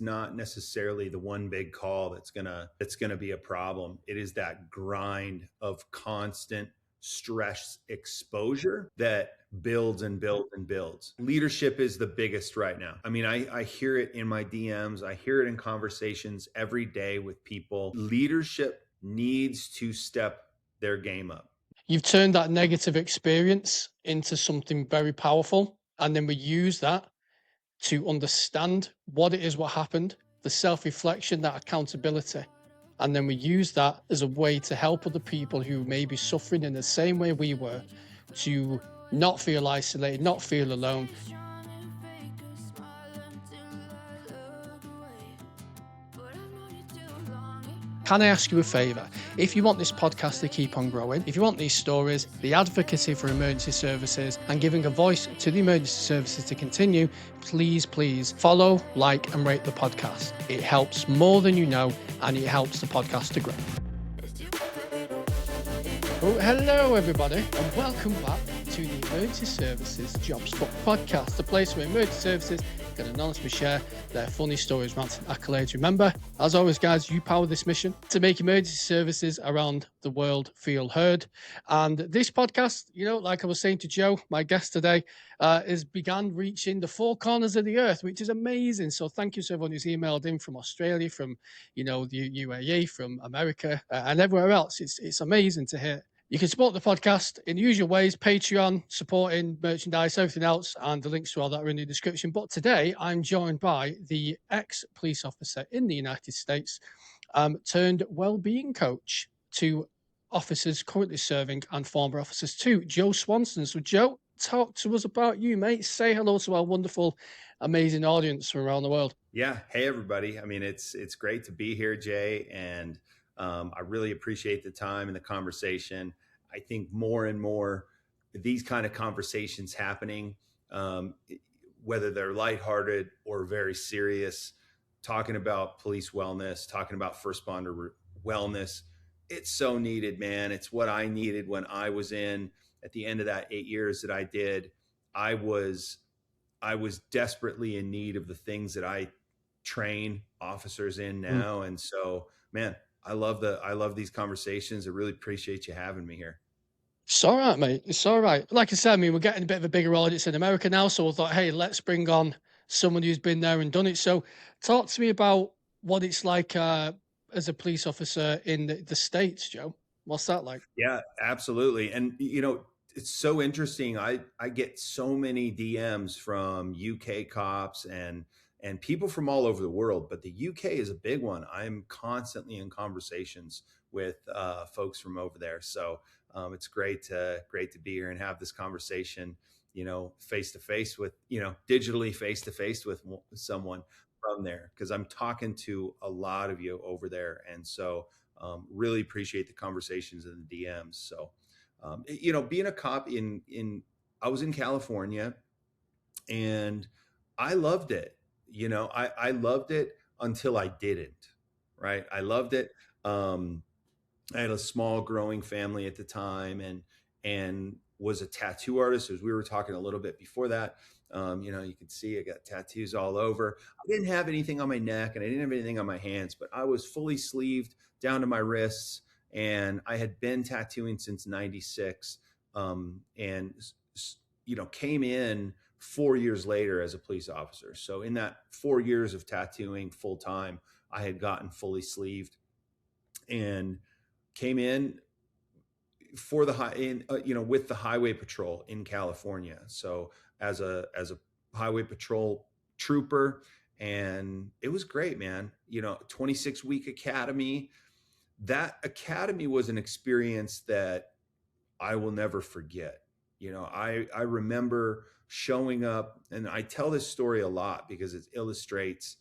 it's not necessarily the one big call that's gonna be a problem. It is that grind of constant stress exposure that builds and builds and builds. Leadership is the biggest right now. I mean, I hear it in my DMs, I hear it in conversations every day with people. Leadership needs to step their game up. You've turned that negative experience into something very powerful. And then we use that to understand what it is, what happened, the self reflection, that accountability. And then we use that as a way to help other people who may be suffering in the same way we were to not feel isolated, not feel alone. Can I ask you a favour? If you want this podcast to keep on growing, if you want these stories, the advocacy for emergency services, and giving a voice to the emergency services to continue, please follow, like, and rate the podcast. It helps more than you know, and it helps the podcast to grow. Oh, hello, everybody, and welcome back to the Emergency Services Jobs Book Podcast, the place where emergency services can anonymously share their funny stories, rants, and accolades. Remember, as always, guys, you power this mission to make emergency services around the world feel heard. And this podcast, like I was saying to Joe, my guest today, has begun reaching the four corners of the earth, which is amazing. So thank you to everyone who's emailed in from Australia, from, the UAE, from America, and everywhere else. It's amazing to hear. You can support the podcast in the usual ways: Patreon, supporting merchandise, everything else, and the links to all that are in the description. But today I'm joined by the ex-police officer in the United States, turned well-being coach to officers currently serving and former officers too, Joe Swanson. So Joe, talk to us about you, mate. Say hello to our wonderful, amazing audience from around the world. Yeah. Hey, everybody. I mean, it's great to be here, Jay. And I really appreciate the time and the conversation. I think more and more these kind of conversations happening, whether they're lighthearted or very serious, talking about police wellness, talking about first responder wellness, it's so needed, man. It's what I needed when I was at the end of that 8 years that I did. I was desperately in need of the things that I train officers in now. And so, man, I love these conversations. I really appreciate you having me here. It's all right, mate. It's all right. Like I said, I mean, we're getting a bit of a bigger audience in America now, so I thought, hey, let's bring on someone who's been there and done it. So talk to me about what it's like as a police officer in the States, Joe. What's that like? Yeah, absolutely. And, it's so interesting. I get so many DMs from UK cops and people from all over the world, but the UK is a big one. I'm constantly in conversations with folks from over there. So it's great to be here and have this conversation, face to face with, digitally face to face with someone from there, because I'm talking to a lot of you over there. And so really appreciate the conversations and the DMs. So, being a cop I was in California and I loved it. I loved it until I didn't, right? I loved it. I had a small growing family at the time and was a tattoo artist, as we were talking a little bit before that. You can see I got tattoos all over. I didn't have anything on my neck and I didn't have anything on my hands, but I was fully sleeved down to my wrists. And I had been tattooing since 96, and, came in 4 years later as a police officer. So in that 4 years of tattooing full time, I had gotten fully sleeved and came in for with the highway patrol in California. So as a highway patrol trooper, and it was great, man. 26-week academy. That academy was an experience that I will never forget. I remember showing up, and I tell this story a lot because it illustrates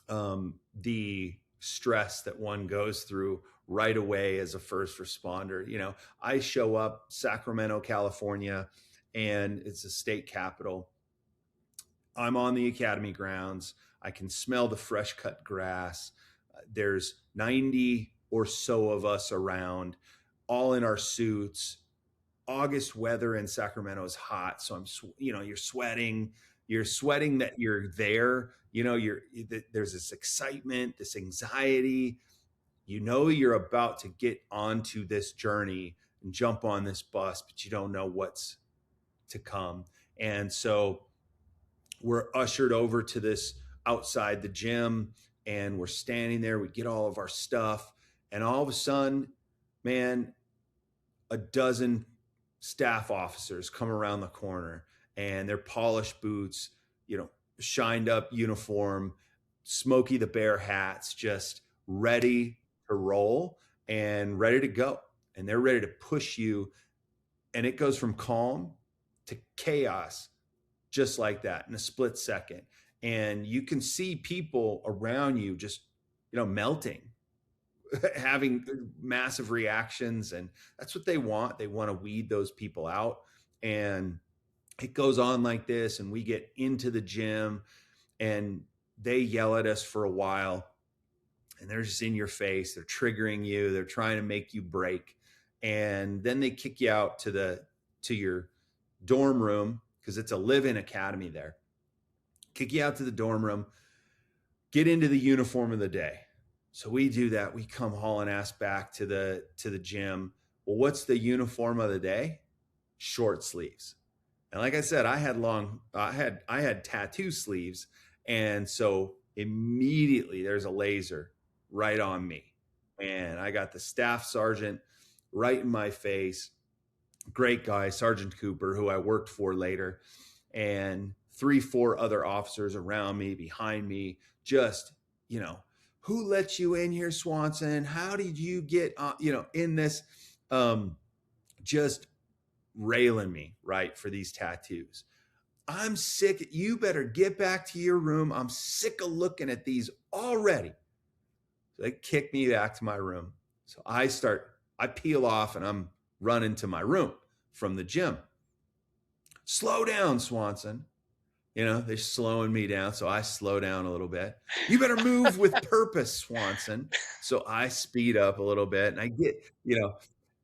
the stress that one goes through right away as a first responder. I show up Sacramento, California, and it's a state capital. I'm on the academy grounds. I can smell the fresh cut grass. There's 90 or so of us around, all in our suits. August weather in Sacramento is hot. So you're sweating, You're sweating that you're there. There's this excitement, this anxiety. You're about to get onto this journey and jump on this bus, but you don't know what's to come. And so we're ushered over to this outside the gym, and we're standing there. We get all of our stuff, and all of a sudden, man, a dozen staff officers come around the corner, and their polished boots, shined up uniform, Smokey the Bear hats, just ready to roll and ready to go. And they're ready to push you. And it goes from calm to chaos just like that in a split second. And you can see people around you just, melting, having massive reactions. And that's what they want. They want to weed those people out. And it goes on like this. And we get into the gym, and they yell at us for a while. And they're just in your face. They're triggering you. They're trying to make you break. And then they kick you out to your dorm room, because it's a live-in academy there. Kick you out to the dorm room, get into the uniform of the day. So we do that. We come hauling ass back to the gym. Well, what's the uniform of the day? Short sleeves. And like I said, I had tattoo sleeves. And so immediately there's a laser right on me. And I got the staff sergeant right in my face. Great guy, Sergeant Cooper, who I worked for later, and 3-4 other officers around me, behind me, just, who let you in here, Swanson? How did you get, in this, just railing me, right, for these tattoos. I'm sick. You better get back to your room. I'm sick of looking at these already. So they kick me back to my room. So I peel off, and I'm running to my room from the gym. Slow down, Swanson. They're slowing me down. So I slow down a little bit. You better move with purpose, Swanson. So I speed up a little bit, and I get,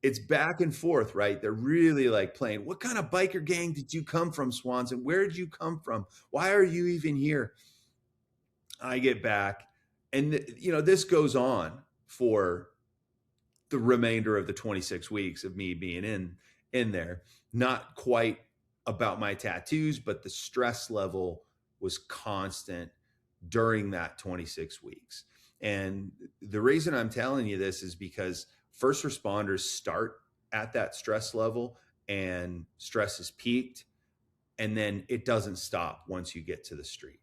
it's back and forth, right? They're really like playing. What kind of biker gang did you come from, Swanson? Where did you come from? Why are you even here? I get back, and this goes on for the remainder of the 26 weeks of me being in there. Not quite about my tattoos, but the stress level was constant during that 26 weeks. And the reason I'm telling you this is because first responders start at that stress level, and stress is peaked, and then it doesn't stop once you get to the street.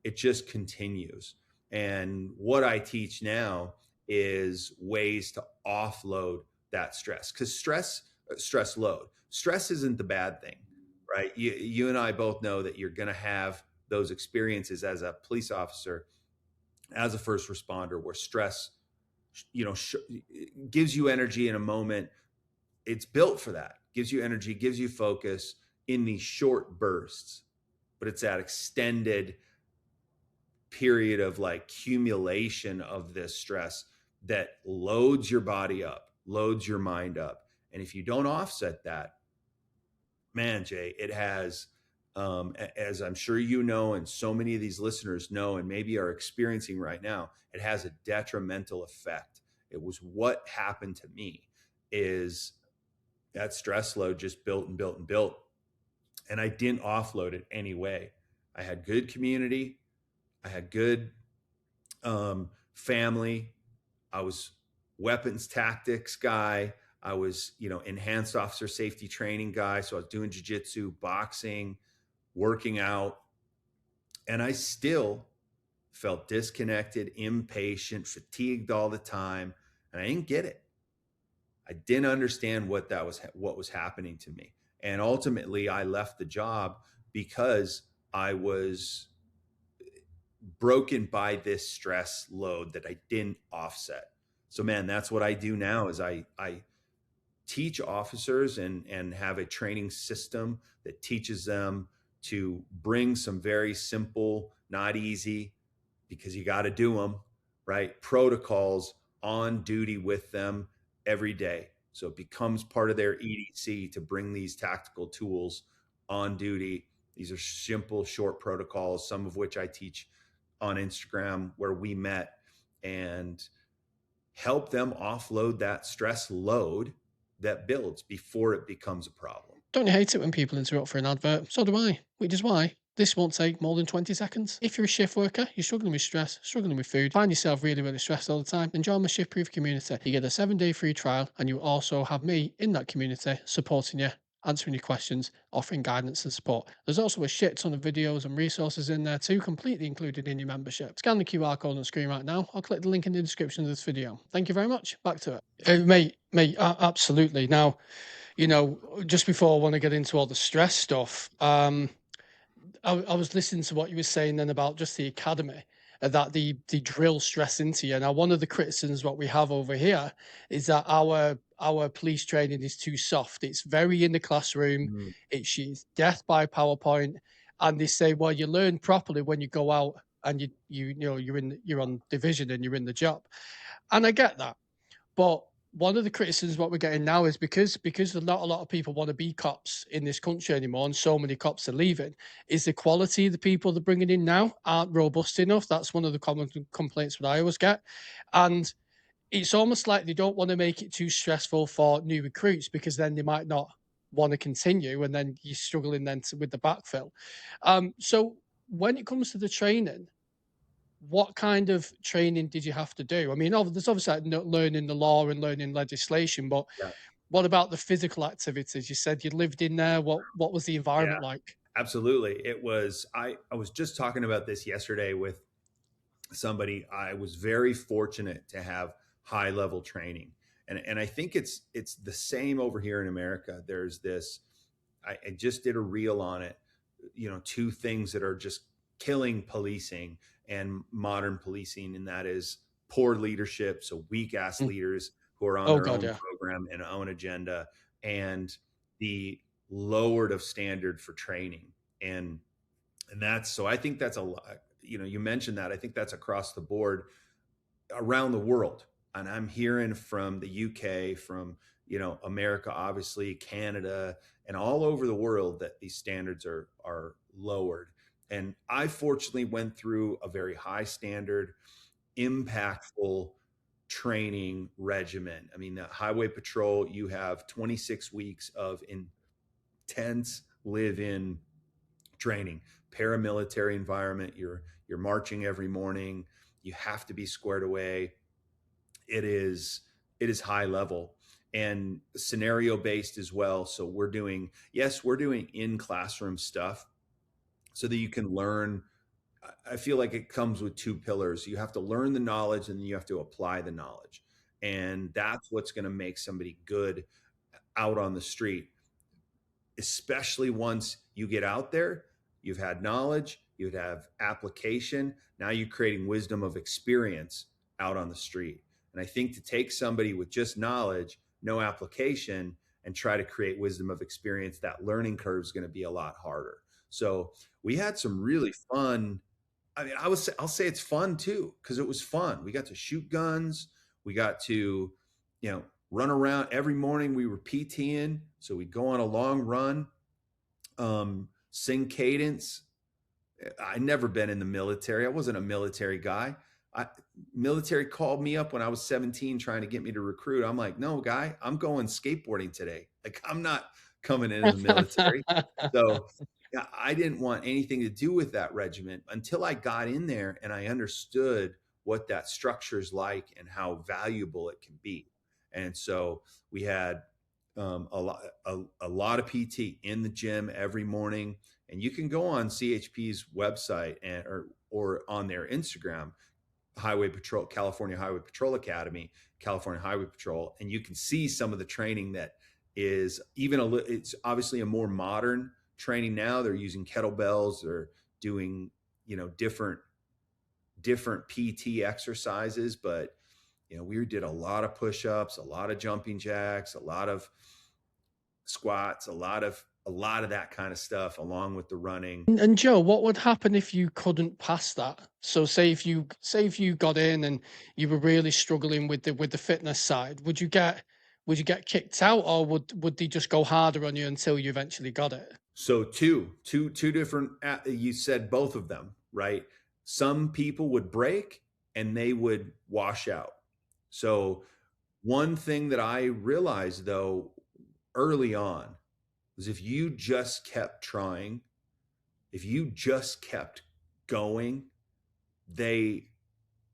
It just continues. And what I teach now is ways to offload that stress, because stress load. Stress isn't the bad thing, right? You and I both know that you're going to have those experiences as a police officer, as a first responder, where stress, gives you energy in a moment. It's built for that. Gives you energy, gives you focus in these short bursts, but it's that extended period of like accumulation of this stress that loads your body up, loads your mind up. And if you don't offset that, man, Jay, it has, as I'm sure you know, and so many of these listeners know, and maybe are experiencing right now, it has a detrimental effect. It was what happened to me, is that stress load just built and built and built. And I didn't offload it anyway. I had good community. I had good family. I was weapons tactics guy. I was, enhanced officer safety training guy. So I was doing jiu-jitsu, boxing, working out. And I still felt disconnected, impatient, fatigued all the time. And I didn't get it. I didn't understand what was happening to me. And ultimately I left the job because I was broken by this stress load that I didn't offset. So man, that's what I do now, is I teach officers and have a training system that teaches them to bring some very simple, not easy, because you got to do them, right, protocols on duty with them every day. So it becomes part of their EDC to bring these tactical tools on duty These are simple, short protocols, some of which I teach on Instagram where we met, and help them offload that stress load that builds before it becomes a problem. Don't you hate it when people interrupt for an advert? So do I, which is why this won't take more than 20 seconds. If you're a shift worker, you're struggling with stress, struggling with food, find yourself really, really stressed all the time, then join my Shift Proof community. You get a 7-day free trial, and you also have me in that community supporting you, answering your questions, offering guidance and support. There's also a shit ton of videos and resources in there too, completely included in your membership. Scan the QR code on the screen right now, or click the link in the description of this video. Thank you very much. Back to it. Absolutely. Now, just before I want to get into all the stress stuff, I was listening to what you were saying then about just the academy, that the drill stress into you. Now, one of the criticisms what we have over here is that our police training is too soft. It's very in the classroom. Mm. It's death by PowerPoint, and they say, well, you learn properly when you go out and you're on division and you're in the job, and I get that, but one of the criticisms what we're getting now is because not a lot of people want to be cops in this country anymore, and so many cops are leaving, is the quality of the people they're bringing in now aren't robust enough. That's one of the common complaints that I always get, and it's almost like they don't want to make it too stressful for new recruits, because then they might not want to continue, and then you're struggling with the backfill. So when it comes to the training, what kind of training did you have to do? I mean, there's obviously like learning the law and learning legislation, but Yeah. what about the physical activities? You said you lived in there. What was the Yeah, environment like? absolutely. I was just talking about this yesterday with somebody. I was very fortunate to have high level training. And I think it's the same over here in America. There's this, I just did a reel on it, two things that are just killing policing and modern policing, and that is poor leadership, so weak ass Mm. leaders who are on Oh their God, own yeah. program and own agenda, and the lowered of standard for training. And that's, so I think that's a lot. You mentioned that. I think that's across the board around the world. And I'm hearing from the UK, from America, obviously Canada, and all over the world that these standards are lowered. And I fortunately went through a very high standard, impactful training regimen. I mean, the highway patrol, you have 26 weeks of intense live in training, paramilitary environment. You're marching every morning. You have to be squared away. It is high level and scenario based as well. So we're doing in classroom stuff so that you can learn. I feel like it comes with two pillars. You have to learn the knowledge, and then you have to apply the knowledge. And that's what's going to make somebody good out on the street, especially once you get out there. You've had knowledge, you'd have application. Now you're creating wisdom of experience out on the street. And I think to take somebody with just knowledge, no application, and try to create wisdom of experience, that learning curve is going to be a lot harder. So we had some really fun. I mean, I'll say it's fun too, because it was fun. We got to shoot guns. We got to, run around every morning. We were PTing, so we'd go on a long run, sing cadence. I never been in the military. I wasn't a military guy. Military called me up when I was 17 trying to get me to recruit. I'm like, no, guy, I'm going skateboarding today. Like, I'm not coming into the military. So yeah, I didn't want anything to do with that regiment until I got in there and I understood what that structure is like and how valuable it can be. And so we had a lot of PT in the gym every morning, and you can go on CHP's website or on their Instagram, Highway Patrol, California Highway Patrol Academy, California Highway Patrol, and you can see some of the training that is it's obviously a more modern training now. They're using kettlebells, they're doing, different PT exercises, but we did a lot of push-ups, a lot of jumping jacks, a lot of squats, a lot of that kind of stuff, along with the running. And Joe, what would happen if you couldn't pass that? So say if you got in and you were really struggling with the fitness side, would you get would you get kicked out, or would they just go harder on you until you eventually got it? So two different. You said both of them, right? Some people would break and they would wash out. So one thing that I realized though early on was if you just kept trying, if you just kept going, they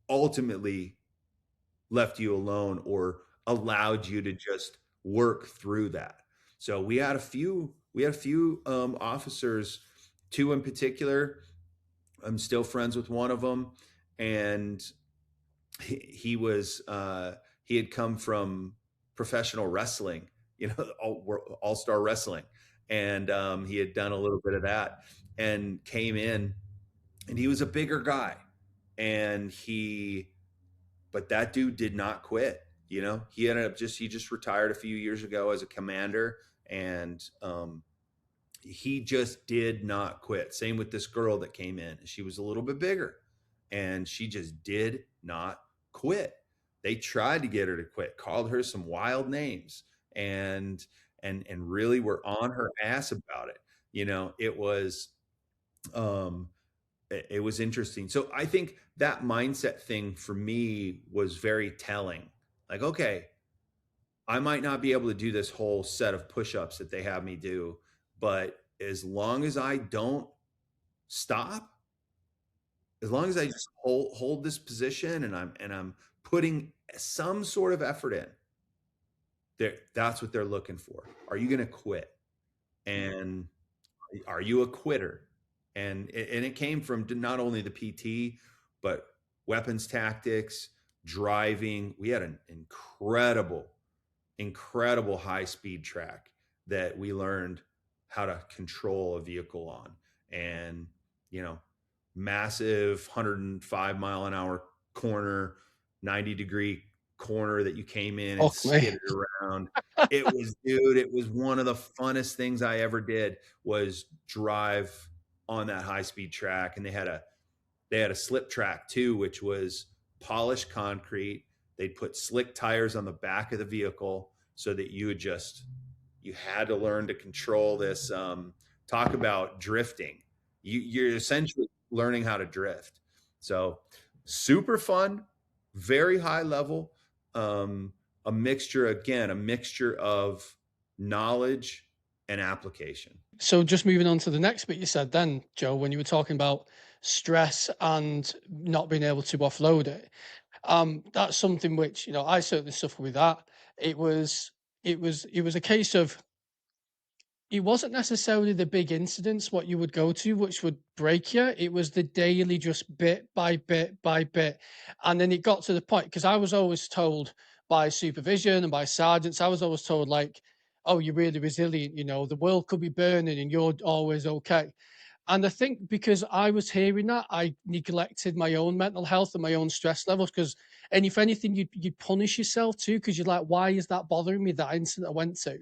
ultimately left you alone or allowed you to just work through that. So we had a few officers, two in particular. I'm still friends with one of them, and he had come from professional wrestling, all star wrestling, and he had done a little bit of that, and came in, and he was a bigger guy, and he but that dude did not quit. He just retired a few years ago as a commander, and he just did not quit. Same with this girl that came in. She was a little bit bigger, and she just did not quit. They tried to get her to quit, called her some wild names, and really were on her ass about it. It was um, it was interesting. So I think that mindset thing for me was very telling. Like, okay, I might not be able to do this whole set of push-ups that they have me do, but as long as I don't stop, as long as I just hold this position and I'm putting some sort of effort in, that's what they're looking for. Are you going to quit? And are you a quitter? And it came from not only the PT, but weapons tactics, driving. We had an incredible high speed track that we learned how to control a vehicle on. And, you know, massive 105 mile an hour corner, 90-degree corner that you came in and Fuck me. skidded around. It was one of the funnest things I ever did was drive on that high speed track. And they had a slip track too, which was polished concrete. They'd put slick tires on the back of the vehicle so that you had to learn to control this. Talk about drifting. You're essentially learning how to drift. So super fun, very high level. A mixture of knowledge and application. So just moving on to the next bit you said then, Joe, when you were talking about stress and not being able to offload it, that's something which, I certainly suffer with that. It was a case of, it wasn't necessarily the big incidents what you would go to which would break you. It was the daily, just bit by bit by bit. And then it got to the point, because I was always told by supervision and by sergeants, I was always told, like, oh, you're really resilient, the world could be burning and you're always okay. And I think because I was hearing that, I neglected my own mental health and my own stress levels. Because, and if anything, you'd punish yourself too, because you're like, why is that bothering me? That incident I went to,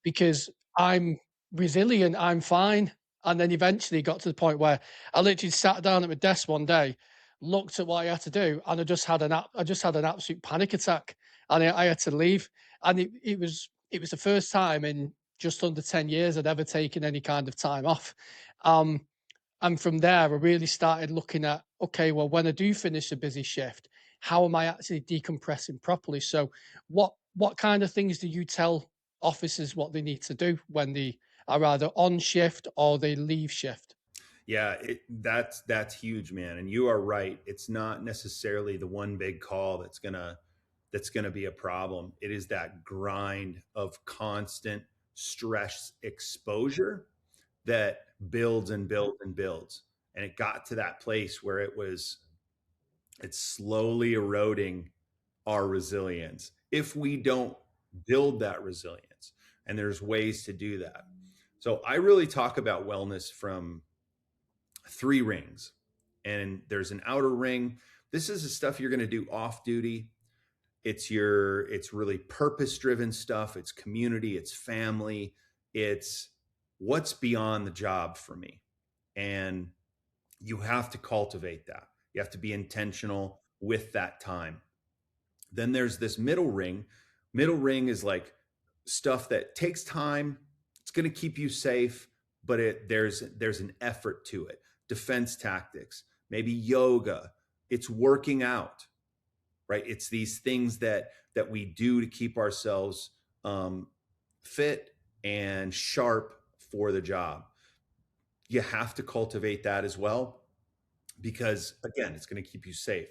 because I'm resilient, I'm fine. And then eventually got to the point where I literally sat down at my desk one day, looked at what I had to do, and I just had an absolute panic attack, and I had to leave. And it was the first time in just under 10 years I'd ever taken any kind of time off. Um, and from there, I really started looking at, okay, well, when I do finish a busy shift, how am I actually decompressing properly? So, what kind of things do you tell officers what they need to do when they are either on shift or they leave shift? Yeah, that's huge, man. And you are right. It's not necessarily the one big call that's gonna be a problem. It is that grind of constant stress exposure that builds and builds and builds. And it got to that place where it's slowly eroding our resilience if we don't build that resilience. And there's ways to do that. So I really talk about wellness from three rings. And there's an outer ring. This is the stuff you're going to do off duty. It's really purpose driven stuff. It's community, it's family, it's what's beyond the job for me. And you have to cultivate that. You have to be intentional with that time. Then there's this middle ring, Middle ring is like stuff that takes time. It's going to keep you safe, but there's an effort to it. Defense tactics, maybe yoga. It's working out, right? It's these things that we do to keep ourselves fit and sharp for the job. You have to cultivate that as well because again, it's going to keep you safe.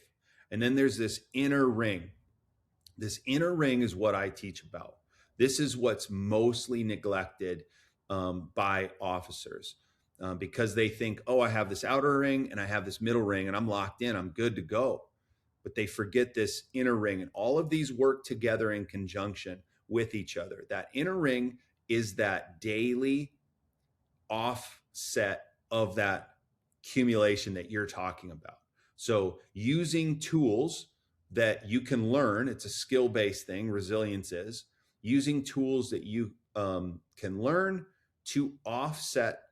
And then there's this inner ring. This inner ring is what I teach about. This is what's mostly neglected by officers because they think, oh, I have this outer ring and I have this middle ring and I'm locked in, I'm good to go. But they forget this inner ring, and all of these work together in conjunction with each other. That inner ring is that daily offset of that accumulation that you're talking about. So using tools that you can learn, it's a skill-based thing, resilience is, using tools that you can learn to offset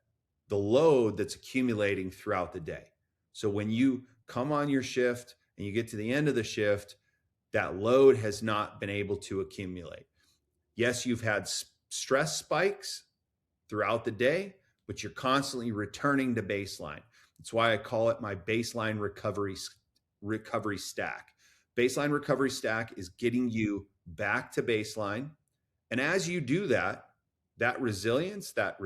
the load that's accumulating throughout the day. So when you come on your shift and you get to the end of the shift, that load has not been able to accumulate. Yes, you've had stress spikes throughout the day, but you're constantly returning to baseline. That's why I call it my baseline recovery stack. Baseline recovery stack is getting you back to baseline. And as you do that, that resilience, that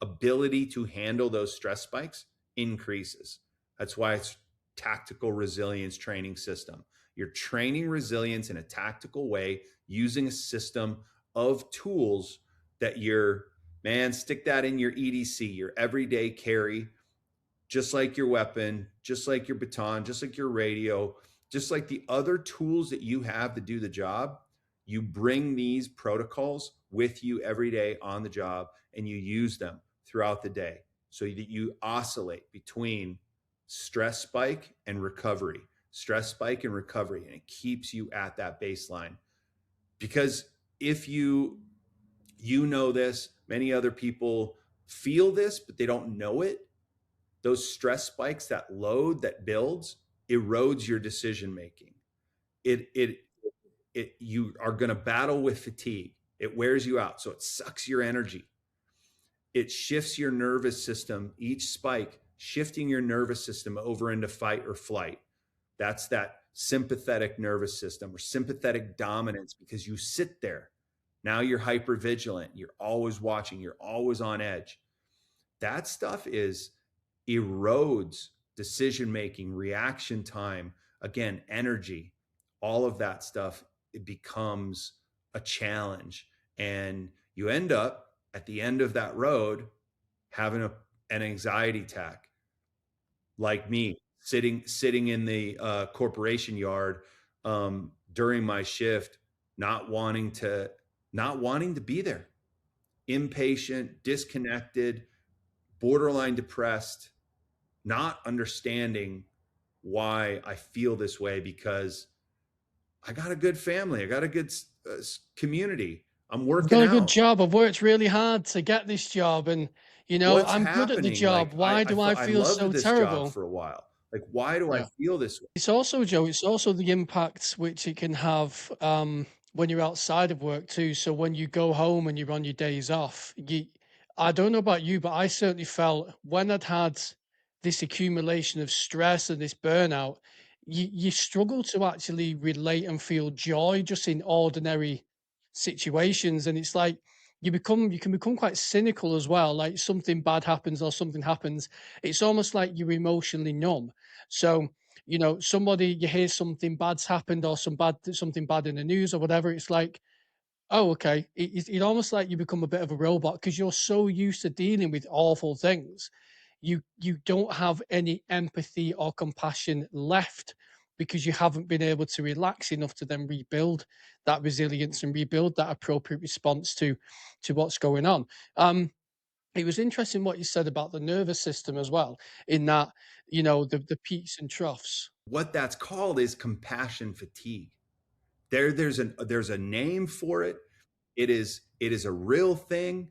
ability to handle those stress spikes increases. That's why it's tactical resilience training system. You're training resilience in a tactical way using a system of tools that stick that in your EDC, your everyday carry, just like your weapon, just like your baton, just like your radio, just like the other tools that you have to do the job. You bring these protocols with you every day on the job and you use them throughout the day so that you oscillate between stress spike and recovery, and it keeps you at that baseline. Because if you know this, many other people feel this, but they don't know it. Those stress spikes, that load that builds, erodes your decision making. You are going to battle with fatigue. It wears you out. So it sucks your energy. It shifts your nervous system, each spike shifting your nervous system over into fight or flight. That's that sympathetic nervous system or sympathetic dominance because you sit there. Now you're hyper vigilant. You're always watching. You're always on edge. That stuff erodes decision making, reaction time, again, energy, all of that stuff. It becomes a challenge. And you end up at the end of that road having an anxiety attack, like me sitting in the corporation yard during my shift, not wanting to be there, impatient, disconnected, borderline depressed, not understanding why I feel this way because I got a good family. I got a good community. I'm I've working got a good out. job. I've worked really hard to get this job, and What's I'm good at the happening? job. Like Why do I I feel loved so this job terrible? for a while. Like, why do I Yeah. feel this way? It's also, Joe, it's also the impact which it can have when you're outside of work too. So when you go home and you're on your days off, I don't know about you, but I certainly felt when I'd had this accumulation of stress and this burnout, you struggle to actually relate and feel joy just in ordinary situations. And it's like you can become quite cynical as well. Like something bad happens or something happens, it's almost like you're emotionally numb. So somebody, you hear something bad's happened or something bad in the news or whatever, it's like, oh, okay. It almost like you become a bit of a robot because you're so used to dealing with awful things. You don't have any empathy or compassion left because you haven't been able to relax enough to then rebuild that resilience and rebuild that appropriate response to what's going on. It was interesting what you said about the nervous system as well, in that, the peaks and troughs. What that's called is compassion fatigue. There's a name for it. It is a real thing.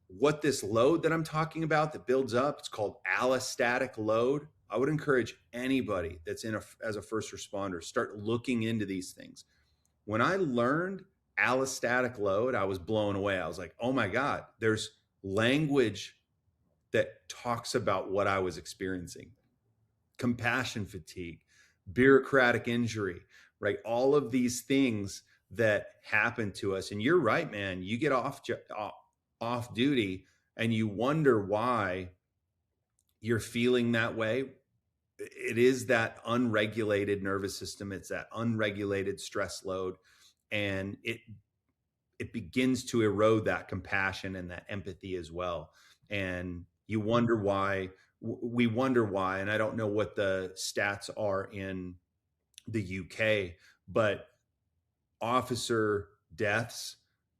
What this load that I'm talking about that builds up, it's called allostatic load. I would encourage anybody that's as a first responder, start looking into these things. when I learned allostatic load, I was blown away. I was like, oh my God, there's language that talks about what I was experiencing: compassion fatigue, bureaucratic injury, right? All of these things that happen to us. And you're right, man. You get off duty and you wonder why you're feeling that way. It is that unregulated nervous system. It's that unregulated stress load, and it begins to erode that compassion and that empathy as well. And you wonder why. We wonder why, and I don't know what the stats are in the UK, but officer deaths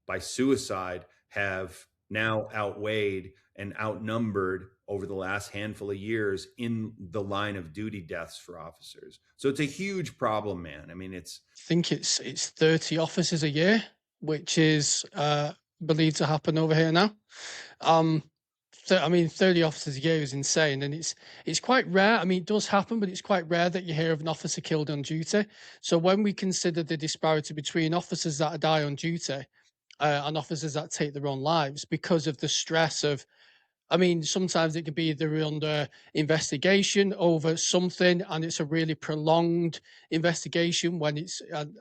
by suicide have now outweighed and outnumbered over the last handful of years in the line of duty deaths for officers. So it's a huge problem, man. I mean, it's I think it's 30 officers a year, which is believed to happen over here now. Um, so I mean, 30 officers a year is insane, and it's quite rare. I mean, it does happen, but it's quite rare that you hear of an officer killed on duty. So when we consider the disparity between officers that die on duty and officers that take their own lives because of the stress of, I mean, sometimes it can be they're under investigation over something, and it's a really prolonged investigation when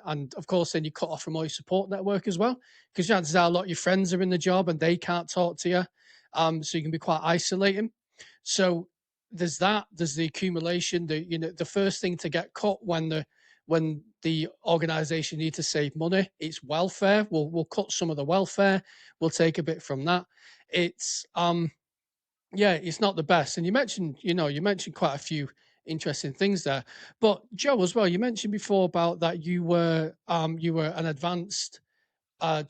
and of course, then you cut off from all your support network as well, because chances are a lot of your friends are in the job and they can't talk to you. So you can be quite isolating. So there's that, there's the accumulation, the first thing to get cut when the organization need to save money, it's welfare. We'll cut some of the welfare, we'll take a bit from that. It's yeah, it's not the best. And you mentioned quite a few interesting things there. But Joe, as well, you mentioned before about that you were an advanced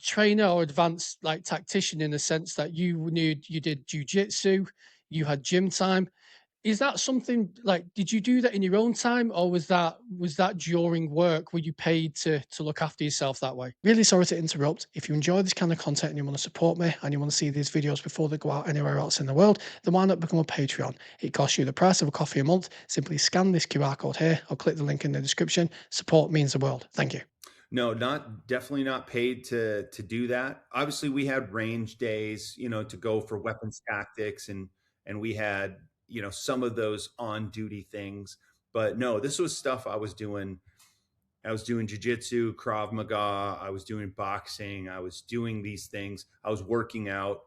trainer or advanced like tactician in the sense that you did jujitsu, you had gym time. Is that something like, did you do that in your own time, or was that during work? Were you paid to look after yourself that way? Really sorry to interrupt. If you enjoy this kind of content and you want to support me and you want to see these videos before they go out anywhere else in the world, then why not become a Patreon? It costs you the price of a coffee a month. Simply scan this QR code here or click the link in the description. Support means the world. Thank you. no, not definitely not paid to do that. Obviously, we had range days, to go for weapons tactics, and we had, some of those on duty things. But no, this was stuff I was doing. I was doing jujitsu, Krav Maga. I was doing boxing. I was doing these things. I was working out.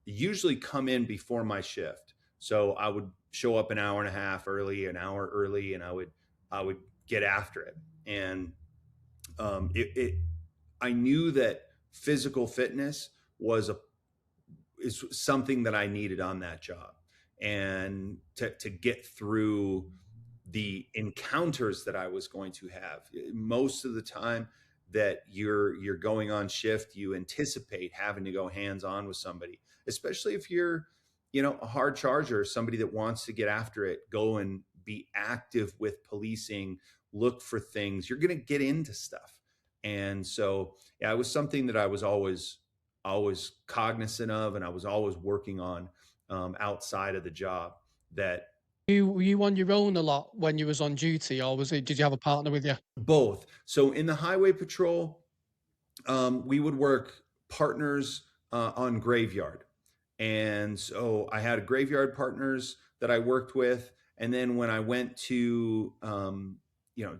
Usually come in before my shift, so I would show up an hour and a half early, an hour early, and I would get after it. And I knew that physical fitness was a is something that I needed on that job, and to get through the encounters that I was going to have. Most of the time that you're going on shift, you anticipate having to go hands on with somebody, especially if you're, a hard charger, somebody that wants to get after it, go and be active with policing, look for things. You're going to get into stuff. And so, yeah, it was something that I was always cognizant of, and I was always working on outside of the job. That Were you on your own a lot when you was on duty, or did you have a partner with you? both. So in the highway patrol, we would work partners on graveyard. And so I had graveyard partners that I worked with. And then when I went to,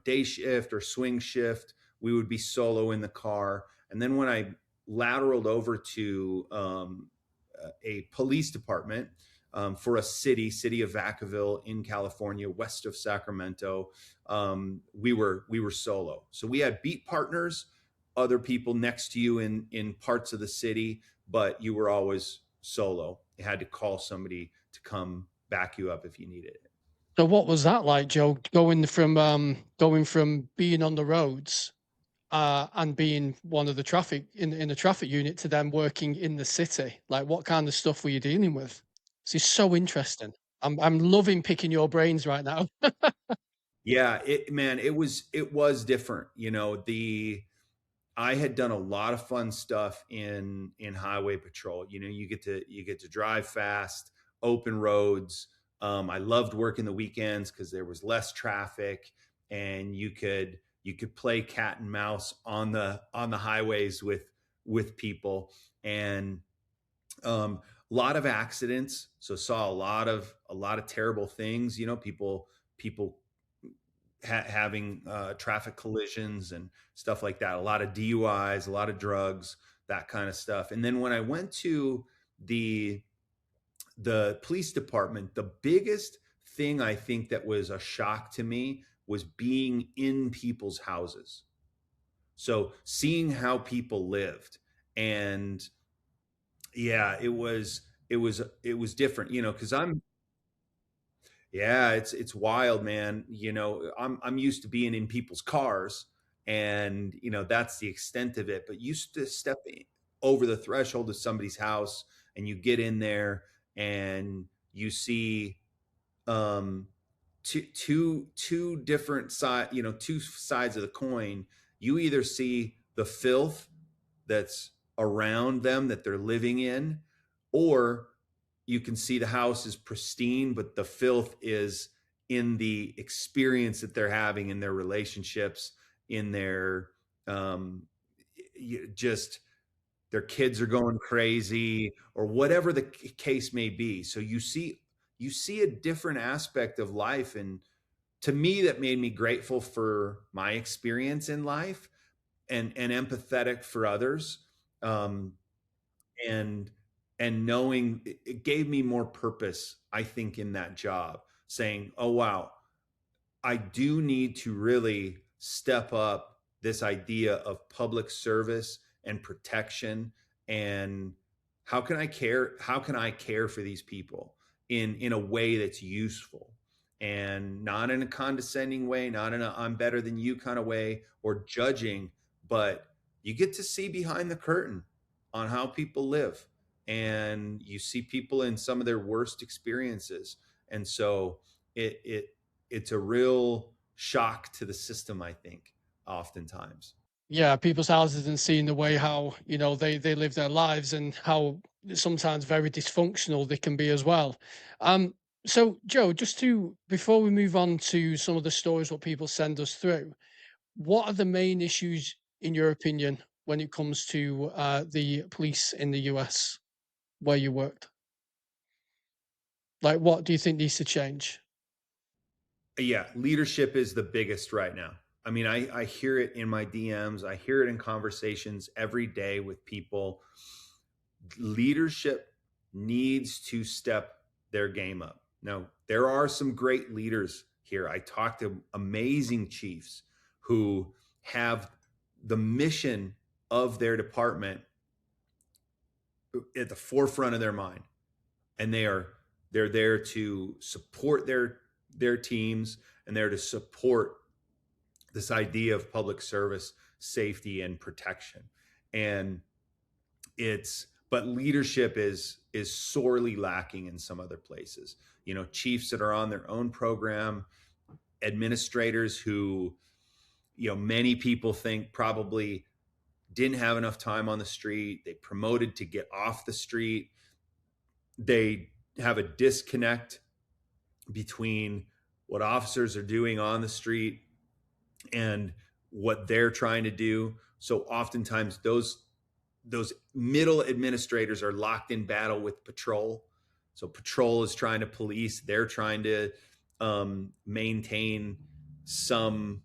day shift or swing shift, we would be solo in the car. And then when I lateraled over to a police department for a city of Vacaville in California, west of Sacramento, we were solo. So we had beat partners, other people next to you in parts of the city, but you were always solo. You had to call somebody to come back you up if you needed it. So what was that like, Joe? Going from being on the roads and being one of the traffic in the traffic unit to then working in the city. Like, what kind of stuff were you dealing with? This is so interesting. I'm loving picking your brains right now. Yeah, it was different. I had done a lot of fun stuff in highway patrol. You get to drive fast, open roads. I loved working the weekends because there was less traffic, and You could play cat and mouse on the highways with people, and a lot of accidents. So saw a lot of terrible things. People having traffic collisions and stuff like that. A lot of DUIs, a lot of drugs, that kind of stuff. And then when I went to the the police department, the biggest thing I think that was a shock to me was being in people's houses. So seeing how people lived, and yeah, it was different, because yeah, it's wild, man. I'm used to being in people's cars, and that's the extent of it. But used to stepping over the threshold of somebody's house, and you get in there, and you see um, two different side, two sides of the coin. You either see the filth that's around them that they're living in, or you can see the house is pristine, but the filth is in the experience that they're having in their relationships, in their um, just their kids are going crazy, or whatever the case may be. So you see a different aspect of life, and to me, that made me grateful for my experience in life, and empathetic for others, um, and knowing it gave me more purpose, I think, in that job, saying, oh wow, I do need to really step up this idea of public service and protection, and how can I care for these people in a way that's useful, and not in a condescending way, not in a I'm better than you kind of way, or judging, but you get to see behind the curtain on how people live, and you see people in some of their worst experiences. And so it's a real shock to the system, I think, oftentimes. Yeah, people's houses, and seeing the way how they live their lives, and how sometimes very dysfunctional they can be as well. Um, so Joe, just to before we move on to some of the stories what people send us through, what are the main issues in your opinion when it comes to the police in the US where you worked? Like, what do you think needs to change? Yeah, leadership is the biggest right now. I mean, I hear it in my DMs, I hear it in conversations every day with people. Leadership needs to step their game up. Now, there are some great leaders here. I talk to amazing chiefs who have the mission of their department at the forefront of their mind, and they're there to support their teams, and they're to support this idea of public service, safety, and protection. And but leadership is sorely lacking in some other places. Chiefs that are on their own program, administrators who many people think probably didn't have enough time on the street, they promoted to get off the street, they have a disconnect between what officers are doing on the street and what they're trying to do. So oftentimes those middle administrators are locked in battle with patrol. So patrol is trying to police, they're trying to maintain some,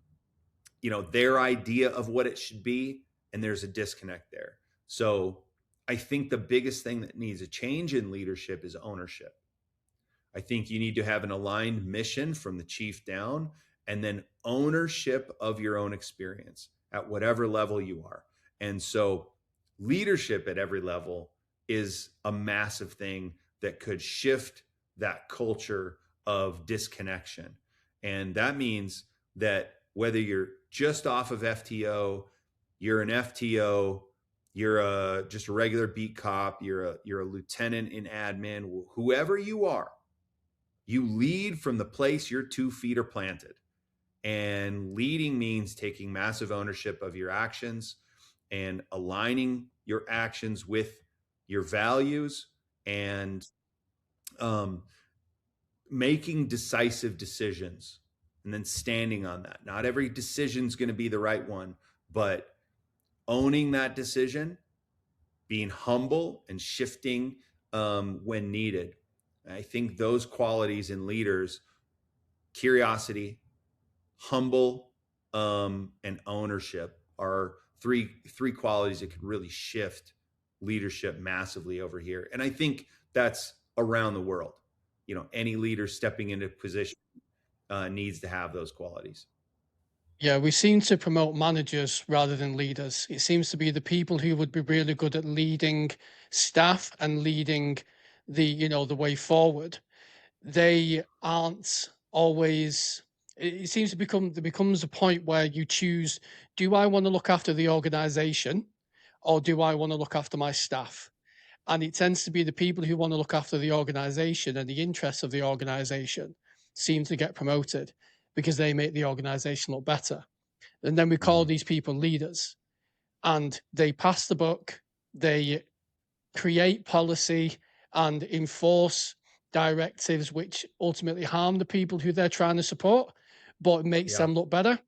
their idea of what it should be, and there's a disconnect there. So I think the biggest thing that needs a change in leadership is ownership. I think you need to have an aligned mission from the chief down, and then ownership of your own experience at whatever level you are. And so leadership at every level is a massive thing that could shift that culture of disconnection. And that means that whether you're just off of FTO, you're an FTO, you're just a regular beat cop, you're a lieutenant in admin, whoever you are, you lead from the place your 2 feet are planted. And leading means taking massive ownership of your actions and aligning your actions with your values, and um, making decisive decisions and then standing on that. Not every decision is going to be the right one, but owning that decision, being humble and shifting when needed. I think those qualities in leaders, curiosity, humble, and ownership, are three qualities that could really shift leadership massively over here. And I think that's around the world. Any leader stepping into position needs to have those qualities. Yeah, we seem to promote managers rather than leaders. It seems to be the people who would be really good at leading staff and leading the way forward. They aren't always. It seems to there becomes a point where you choose: do I want to look after the organization, or do I want to look after my staff? And it tends to be the people who want to look after the organization and the interests of the organization seem to get promoted because they make the organization look better. And then we call Mhm. these people leaders, and they pass the buck, they create policy and enforce directives which ultimately harm the people who they're trying to support, but it makes Yeah. them look better.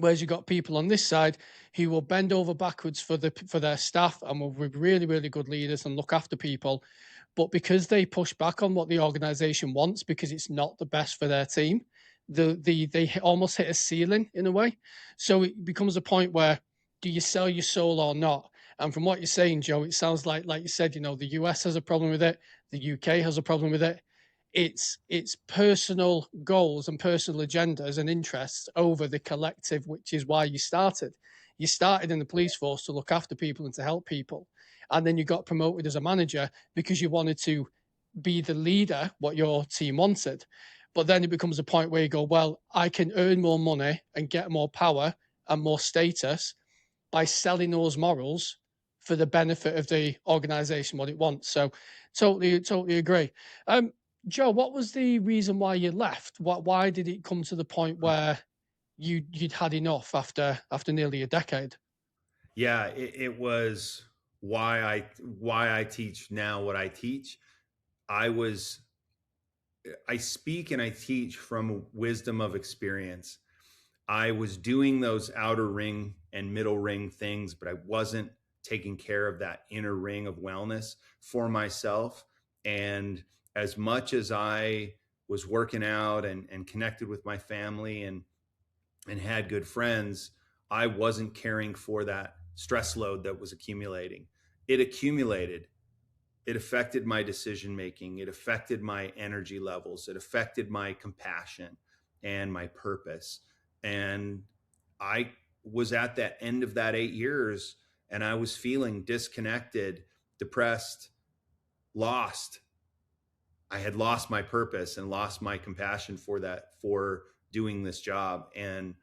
Whereas you've got people on this side who will bend over backwards for their staff and will be really, really good leaders and look after people. But because they push back on what the organization wants because it's not the best for their team, they almost hit a ceiling in a way. So it becomes a point where, do you sell your soul or not? And from what you're saying, Joe, it sounds like you said, the US has a problem with it, the UK has a problem with it. It's personal goals and personal agendas and interests over the collective, which is why you started. You started in the police force to look after people and to help people, and then you got promoted as a manager because you wanted to be the leader, what your team wanted. But then it becomes a point where you go, well, I can earn more money and get more power and more status by selling those morals for the benefit of the organization, what it wants. So totally agree. Um, Joe, what was the reason why you left? Why did it come to the point where you'd had enough after nearly a decade? Yeah, it was why I teach now what I teach. I was I speak and I teach from wisdom of experience. I was doing those outer ring and middle ring things, but I wasn't taking care of that inner ring of wellness for myself. And as much as I was working out and connected with my family and had good friends, I wasn't caring for that stress load that was accumulating. It accumulated. It affected my decision making. It affected my energy levels. It affected my compassion and my purpose. And I was at that end of that 8 years and I was feeling disconnected, depressed, lost. I had lost my purpose and lost my compassion for doing this job. And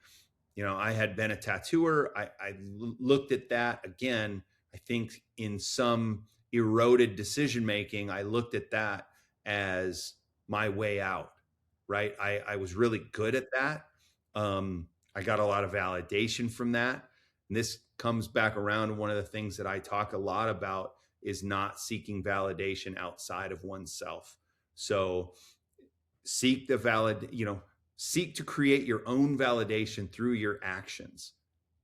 I had been a tattooer. I looked at that again. I think in some eroded decision making, I looked at that as my way out. Right. I was really good at that. I got a lot of validation from that. And this comes back around to one of the things that I talk a lot about is not seeking validation outside of oneself. So seek the valid, seek to create your own validation through your actions.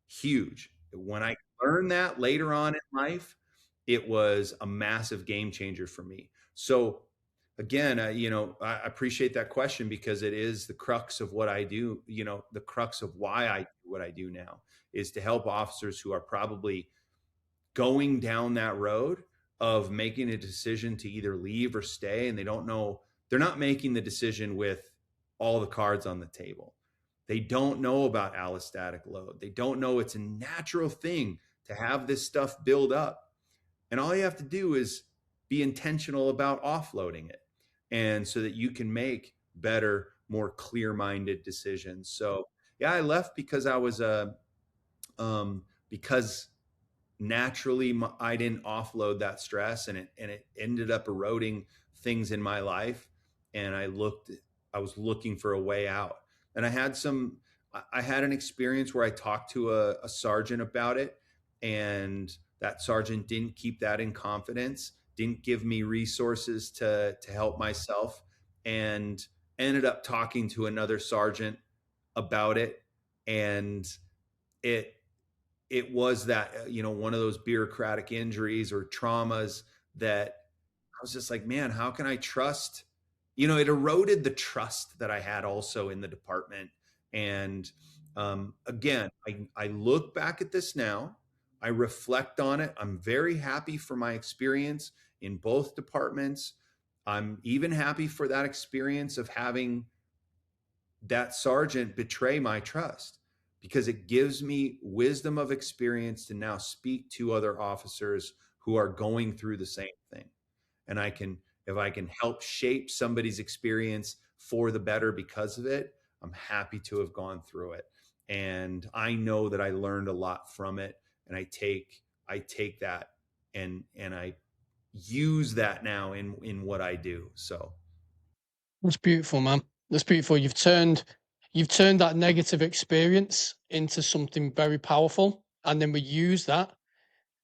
Huge. When I learned that later on in life, it was a massive game changer for me. So again, I appreciate that question because it is the crux of what I do. The crux of why I do what I do now is to help officers who are probably going down that road of making a decision to either leave or stay, and they don't know, they're not making the decision with all the cards on the table. They don't know about allostatic load. They don't know it's a natural thing to have this stuff build up. And all you have to do is be intentional about offloading it. And so that you can make better, more clear-minded decisions. So yeah, I left because I was because naturally I didn't offload that stress, and it ended up eroding things in my life. And I was looking for a way out. And I had an experience where I talked to a sergeant about it, and that sergeant didn't keep that in confidence, didn't give me resources to help myself, and ended up talking to another sergeant about it. And it it was that, one of those bureaucratic injuries or traumas that I was just like, man, how can I trust? It eroded the trust that I had also in the department. And again, I look back at this now, I reflect on it. I'm very happy for my experience in both departments. I'm even happy for that experience of having that sergeant betray my trust, because it gives me wisdom of experience to now speak to other officers who are going through the same thing. And if I can help shape somebody's experience for the better because of it, I'm happy to have gone through it. And I know that I learned a lot from it. And I take that and I use that now in what I do. So That's beautiful, man. That's beautiful. You've turned that negative experience into something very powerful, and then we use that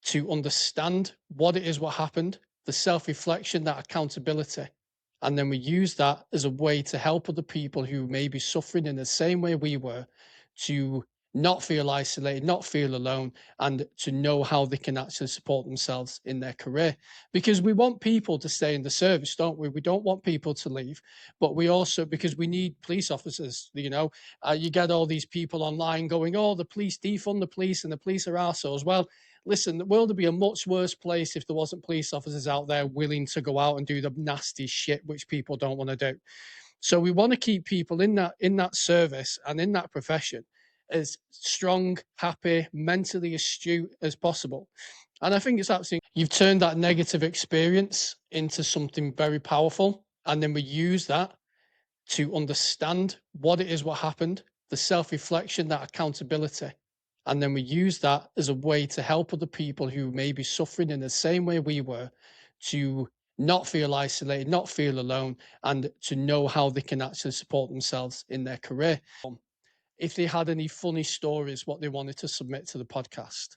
to understand what happened, the self-reflection, that accountability. And then we use that as a way to help other people who may be suffering in the same way we were, to not feel isolated, not feel alone, and to know how they can actually support themselves in their career. Because we want people to stay in the service, don't we? We don't want people to leave, but we also, because we need police officers, you get all these people online going, oh, the police defund the police and the police are assholes. Well, listen, the world would be a much worse place if there wasn't police officers out there willing to go out and do the nasty shit which people don't want to do. So we want to keep people in that service and in that profession as strong, happy, mentally astute as possible. And I think it's absolutely, you've turned that negative experience into something very powerful, and then we use that to understand what happened, the self-reflection, that accountability. And then we use that as a way to help other people who may be suffering in the same way we were, to not feel isolated, not feel alone, and to know how they can actually support themselves in their career. If they had any funny stories, what they wanted to submit to the podcast.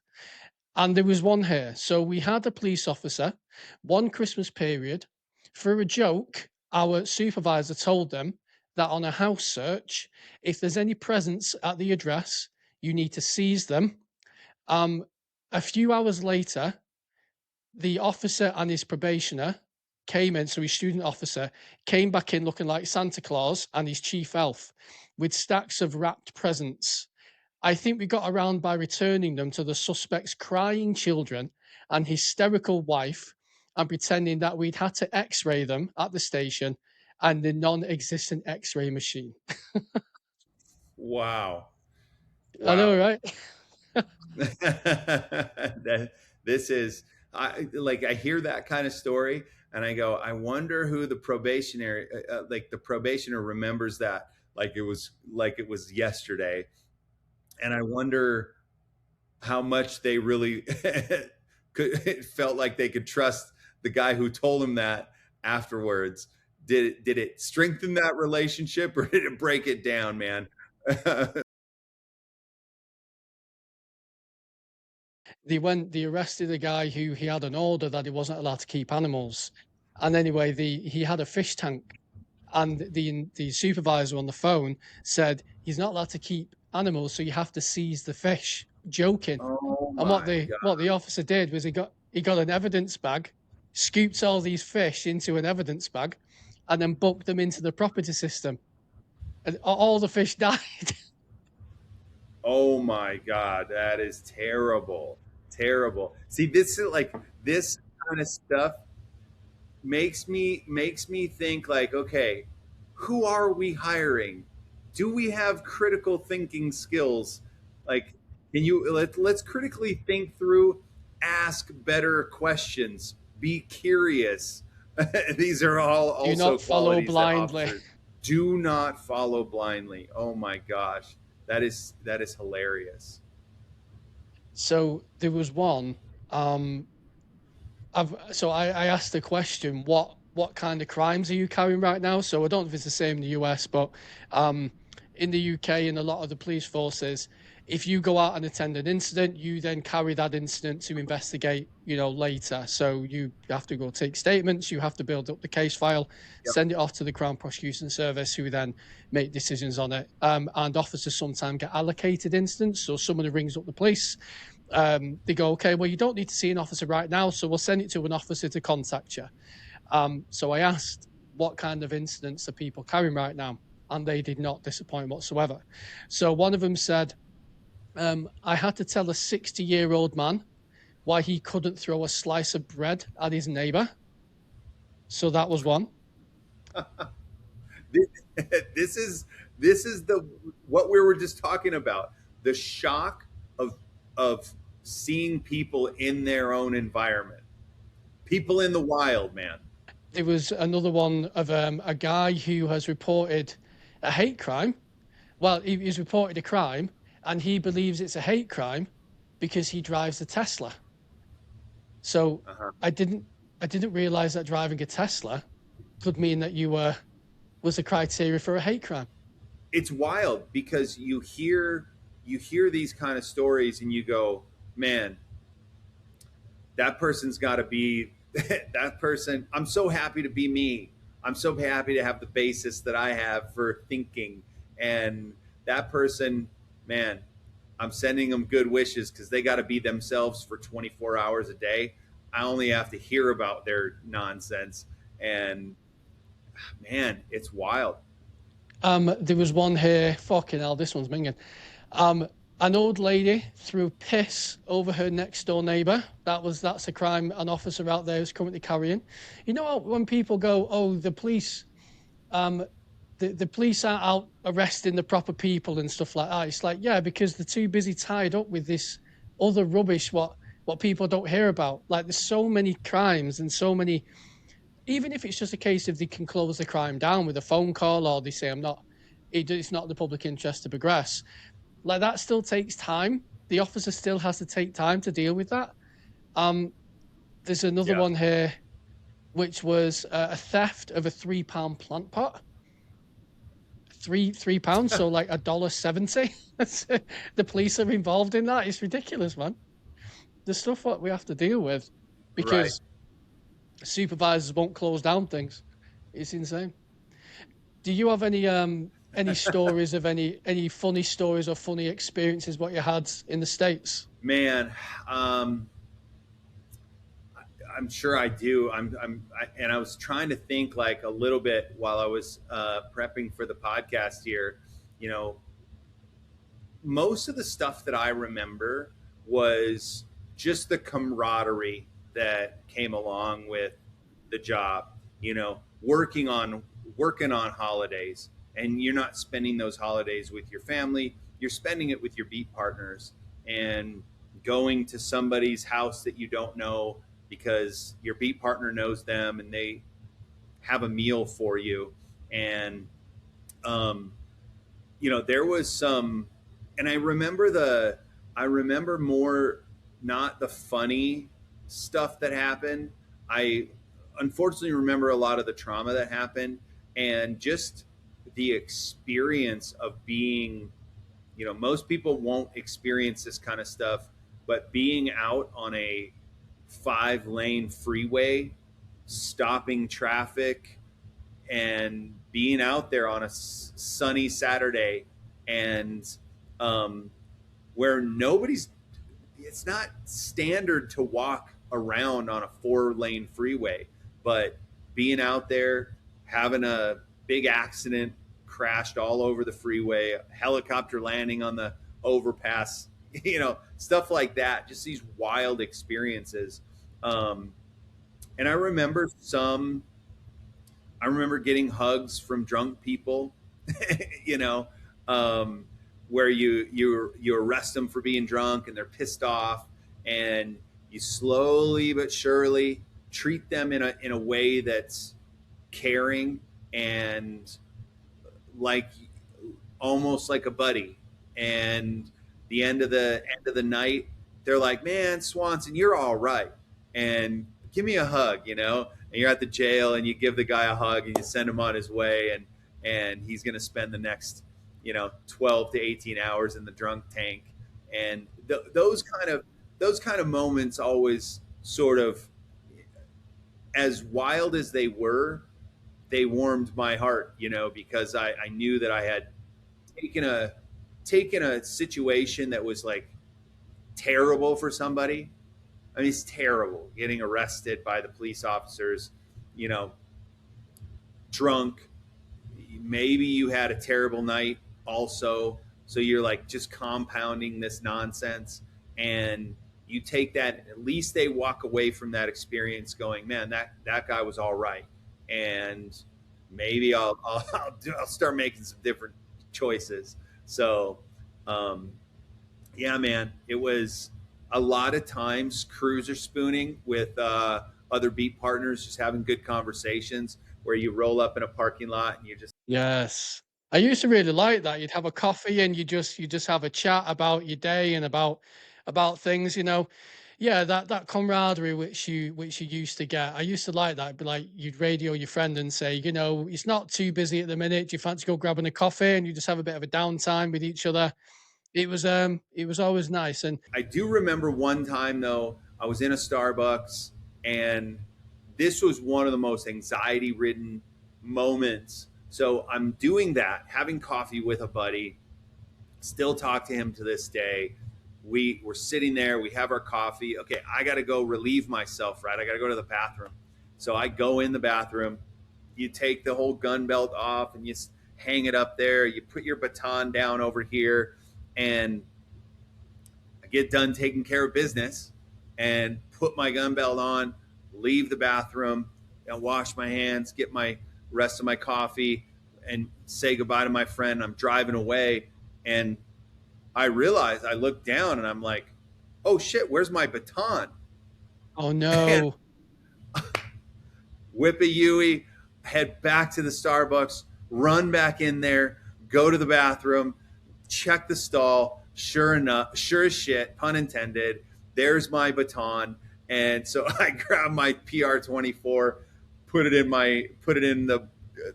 And there was one here. So we had a police officer, one Christmas period, for a joke, our supervisor told them that on a house search, if there's any presents at the address, you need to seize them. Um, a few hours later, the officer and his probationer came in, so his student officer came back in looking like Santa Claus and his chief elf with stacks of wrapped presents. I think we got around by returning them to the suspect's crying children and hysterical wife, and pretending that we'd had to x-ray them at the station and the non-existent x-ray machine. wow. I know, Wow. right? that this is I hear that kind of story and I go, I wonder who the probationary like the probationer remembers that like it was yesterday. And I wonder how much they really it felt like they could trust the guy who told him that afterwards. Did it strengthen that relationship or did it break it down, man? They arrested a guy who he had an order that he wasn't allowed to keep animals. And anyway, he had a fish tank, and the supervisor on the phone said he's not allowed to keep animals, so you have to seize the fish. Joking. Oh And my what the officer did was he got an evidence bag, scooped all these fish into an evidence bag, and then booked them into the property system. And all the fish died. Oh my God, that is terrible. Terrible. See, this kind of stuff makes me think like, okay, who are we hiring? Do we have critical thinking skills? Like, let's critically think through, ask better questions, be curious. These are all Do also not follow qualities that blindly. officers do not follow blindly. Oh my gosh. That is hilarious. So there was one. Um, I asked the question, what kind of crimes are you carrying right now? So I don't know if it's the same in the US, but um, in the UK and a lot of the police forces, if you go out and attend an incident, you then carry that incident to investigate, later. So you have to go take statements, you have to build up the case file, Yep. send it off to the Crown Prosecution Service, who then make decisions on it. And officers sometimes get allocated incidents. So someone who rings up the police, they go, okay, well, you don't need to see an officer right now, so we'll send it to an officer to contact you. So I asked, what kind of incidents are people carrying right now? And they did not disappoint whatsoever. So one of them said, I had to tell a 60-year-old man why he couldn't throw a slice of bread at his neighbor. So that was one. this is this is the what we were just talking about. The shock of seeing people in their own environment, people in the wild, man. There was another one of a guy who has reported a hate crime. Well, he's reported a crime, and he believes it's a hate crime because he drives a Tesla. So Uh-huh. I didn't realize that driving a Tesla could mean that was a criteria for a hate crime. It's wild because you hear these kind of stories and you go, man, that person's got to be that person. I'm so happy to be me. I'm so happy to have the basis that I have for thinking. And that person, man, I'm sending them good wishes because they got to be themselves for 24 hours a day. I only have to hear about their nonsense. And man, it's wild. There was one here. Fucking hell, this one's minging. Um, an old lady threw piss over her next door neighbour. That's a crime an officer out there is currently carrying. You know when people go, oh, the police, um, the police aren't out arresting the proper people and stuff like that. It's like, yeah, because they're too busy tied up with this other rubbish. What people don't hear about. Like there's so many crimes and so many. Even if it's just a case of they can close the crime down with a phone call, or they say it's not in the public interest to progress. Like that still takes time. The officer still has to take time to deal with that. There's another Yeah. one here, which was a theft of a £3 plant pot. £3, so like $1.70. The police are involved in that. It's ridiculous, man. The stuff what we have to deal with because supervisors won't close down things. It's insane. Do you have any stories of any funny stories or funny experiences what you had in the States? Man, I'm sure I do. And I was trying to think like a little bit while I was prepping for the podcast here. You know, most of the stuff that I remember was just the camaraderie that came along with the job. You know, working on holidays, and you're not spending those holidays with your family. You're spending it with your beat partners and going to somebody's house that you don't know because your beat partner knows them and they have a meal for you. And um, there was some, and I remember more, not the funny stuff that happened. I unfortunately remember a lot of the trauma that happened, and just the experience of being, most people won't experience this kind of stuff, but being out on a 5-lane freeway, stopping traffic, and being out there on a sunny Saturday, and where it's not standard to walk around on a 4-lane freeway, but being out there, having a big accident, crashed all over the freeway, helicopter landing on the overpass, stuff like that, just these wild experiences. Um, and I remember getting hugs from drunk people, you know, um, where you arrest them for being drunk and they're pissed off, and you slowly but surely treat them in a way that's caring and like almost like a buddy. And the end of the night, they're like, "Man, Swanson, you're all right," and give me a hug, And you're at the jail, and you give the guy a hug, and you send him on his way, and he's going to spend the next 12 to 18 hours in the drunk tank. And those kind of moments always sort of, as wild as they warmed my heart, because I knew that I had taken a taken a situation that was like terrible for somebody. I mean, it's terrible getting arrested by the police officers, you know, drunk. Maybe you had a terrible night also. So you're like just compounding this nonsense. And you take that, at least they walk away from that experience going, man, that guy was all right. And maybe I'll start making some different choices. So, um, yeah, man, it was a lot of times cruiser spooning with other beat partners, just having good conversations where you roll up in a parking lot and you just, Yes. I used to really like that. You'd have a coffee and you just have a chat about your day and about things, you know. Yeah, that camaraderie which you used to get. I used to like that. It'd be like you'd radio your friend and say, you know, it's not too busy at the minute. Do you fancy go grabbing a coffee? And you just have a bit of a downtime with each other. It was always nice. And I do remember one time though, I was in a Starbucks and this was one of the most anxiety ridden moments. So I'm doing that, having coffee with a buddy, still talk to him to this day. We're sitting there, we have our coffee. Okay, I got to go relieve myself, right? I got to go to the bathroom. So I go in the bathroom. You take the whole gun belt off and you hang it up there. You put your baton down over here, and I get done taking care of business and put my gun belt on, leave the bathroom, and wash my hands, get my rest of my coffee, and say goodbye to my friend. I'm driving away, and I realized, I looked down and I'm like, oh shit, where's my baton? oh And no. whip a Yui, head back to the Starbucks, run back in there, go to the bathroom, check the stall. Sure enough, sure as shit, pun intended, there's my baton. And so I grabbed my PR-24, put it in the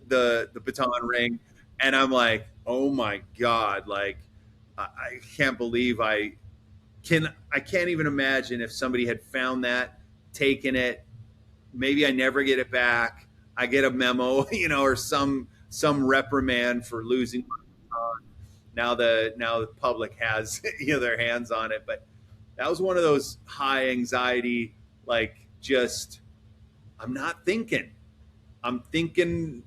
baton ring, and I'm like, oh my god, like I can't believe I can't even imagine if somebody had found that, taken it, maybe I never get it back. I get a memo, or some reprimand for losing my baton. Now the public has their hands on it, but that was one of those high anxiety, like, just, I'm not thinking. I'm thinking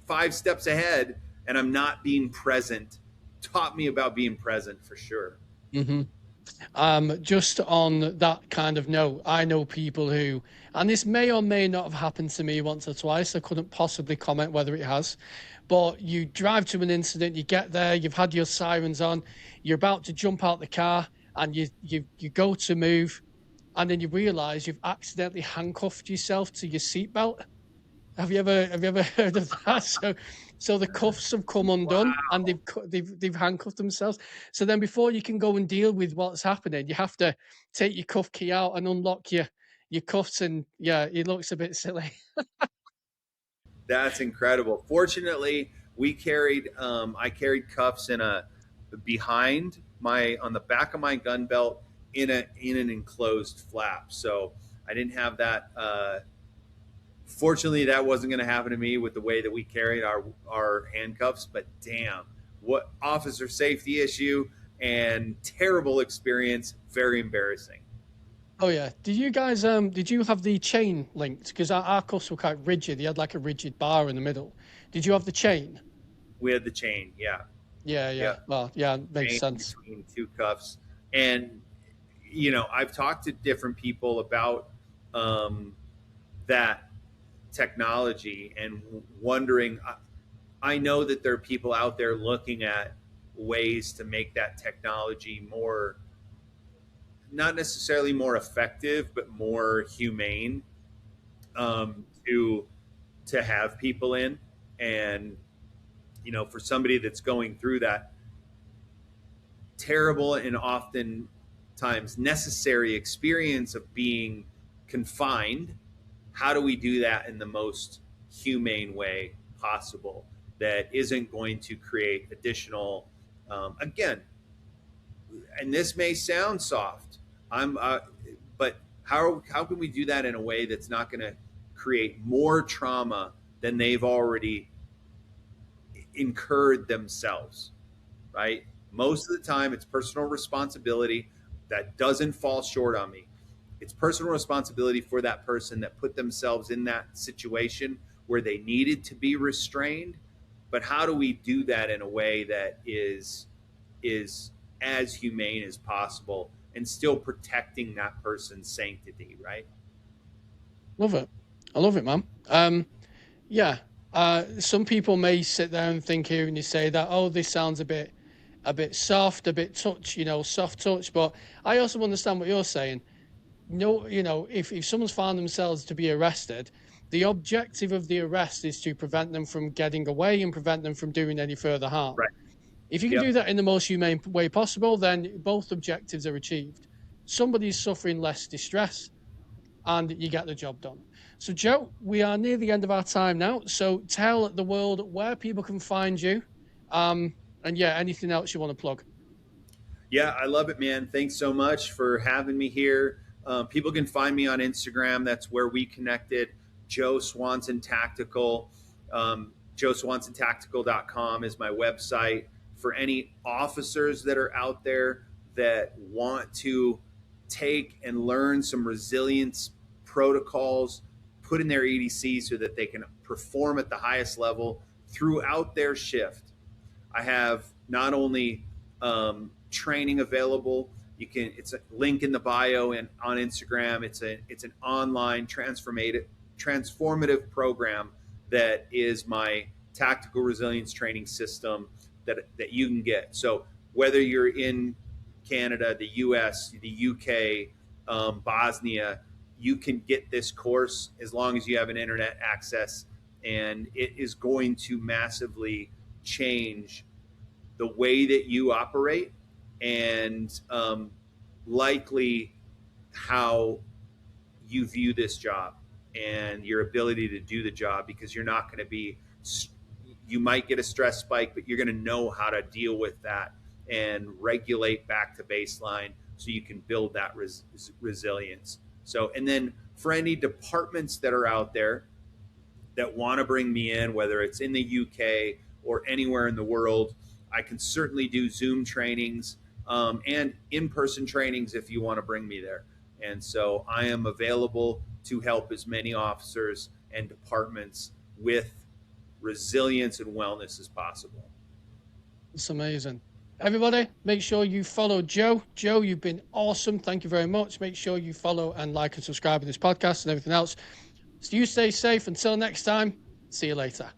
5 steps ahead, and I'm not being present. Taught me about being present for sure. Hmm. Just on that kind of note, I know people who, and this may or may not have happened to me once or twice. I couldn't possibly comment whether it has, but you drive to an incident, you get there, you've had your sirens on, you're about to jump out the car, and you go to move, and then you realise you've accidentally handcuffed yourself to your seatbelt. Have you ever heard of that? So the cuffs have come undone and they've handcuffed themselves. So then before you can go and deal with what's happening, you have to take your cuff key out and unlock your cuffs, and yeah, it looks a bit silly. That's incredible. Fortunately, I carried cuffs in a behind my on the back of my gun belt in an enclosed flap. So I didn't have that. Fortunately, that wasn't going to happen to me with the way that we carried our handcuffs. But damn, what officer safety issue and terrible experience. Very embarrassing. Oh yeah. Did you have the chain linked? Because our cuffs were quite rigid. They had like a rigid bar in the middle. Did you have the chain? We had the chain. Yeah, Yeah, yeah. yeah, Well, yeah, makes chain sense. between two cuffs. And I've talked to different people about um, that technology and wondering. I know that there are people out there looking at ways to make that technology more, not necessarily more effective, but more humane, to have people in. And for somebody that's going through that terrible and often times necessary experience of being confined, how do we do that in the most humane way possible? that isn't going to create additional, again, and this may sound soft. But how can we do that in a way that's not going to create more trauma than they've already incurred themselves, right? Most of the time, it's personal responsibility that doesn't fall short on me. It's personal responsibility for that person that put themselves in that situation where they needed to be restrained. But how do we do that in a way that is as humane as possible and still protecting that person's sanctity, right? Love it. I love it, man. Yeah. Some people may sit there and think hearing you say that, oh, this sounds a bit soft, a bit touch, soft touch. But I also understand what you're saying. No, if someone's found themselves to be arrested, the objective of the arrest is to prevent them from getting away and prevent them from doing any further harm. Right. If you can do Yep. that in the most humane way possible, then both objectives are achieved. Somebody's suffering less distress and you get the job done. So, Joe, we are near the end of our time now. So, tell the world where people can find you. And yeah, anything else you want to plug? Yeah, I love it, man. Thanks so much for having me here. People can find me on Instagram. That's where we connected. Joe Swanson Tactical. JoeSwansonTactical.com is my website. For any officers that are out there that want to take and learn some resilience protocols, put in their EDC so that they can perform at the highest level throughout their shift. I have not only training available. You can. It's a link in the bio and on Instagram. It's an online transformative program that is my tactical resilience training system that you can get. So whether you're in Canada, the U.S., the U.K., Bosnia, you can get this course as long as you have an internet access, and it is going to massively change the way that you operate and likely how you view this job and your ability to do the job, because you're not going to be, you might get a stress spike, but you're going to know how to deal with that and regulate back to baseline so you can build that resilience. So, and then for any departments that are out there that want to bring me in, whether it's in the UK or anywhere in the world, I can certainly do Zoom trainings and in-person trainings if you want to bring me there. And so I am available to help as many officers and departments with resilience and wellness as possible. It's amazing. Everybody, make sure you follow Joe. Joe, you've been awesome. Thank you very much. Make sure you follow and like and subscribe to this podcast and everything else. So you stay safe. Until next time, see you later.